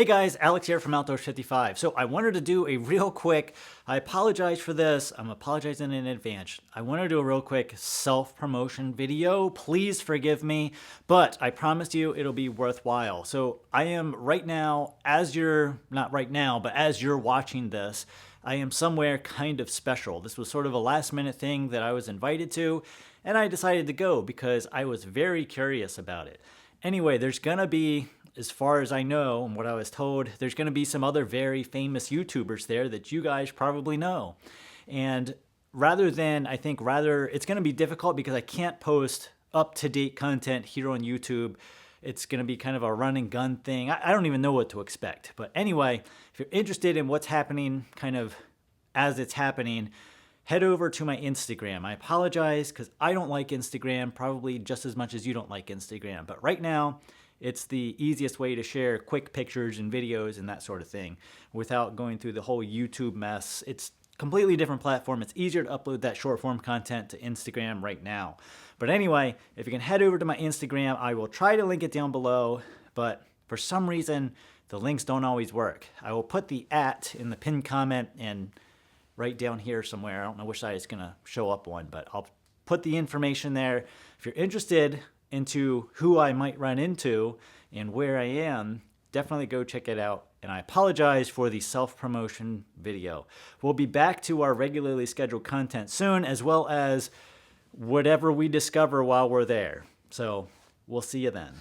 Hey guys, Alex here from Outdoors 55. So I wanted to do a real quick, I apologize for this, I'm apologizing in advance. I want to do a real quick self-promotion video. Please forgive me, but I promise you it'll be worthwhile. So I am right now, not right now, but as you're watching this, I am somewhere kind of special. This was sort of a last minute thing that I was invited to, and I decided to go because I was very curious about it. Anyway, there's gonna be, as far as I know and what I was told, there's going to be some other very famous YouTubers there that you guys probably know. And it's going to be difficult because I can't post up-to-date content here on YouTube. It's going to be kind of a run and gun thing. I don't even know what to expect. But anyway, if you're interested in what's happening kind of as it's happening, head over to my Instagram. I apologize because I don't like Instagram probably just as much as you don't like Instagram. But right now, it's the easiest way to share quick pictures and videos and that sort of thing without going through the whole YouTube mess. It's a completely different platform. It's easier to upload that short form content to Instagram right now. But anyway, if you can head over to my Instagram, I will try to link it down below, but for some reason, the links don't always work. I will put the @ in the pinned comment and right down here somewhere. I don't know which side it's gonna show up on, but I'll put the information there. If you're interested into who I might run into and where I am, definitely go check it out. And I apologize for the self-promotion video. We'll be back to our regularly scheduled content soon, as well as whatever we discover while we're there. So we'll see you then.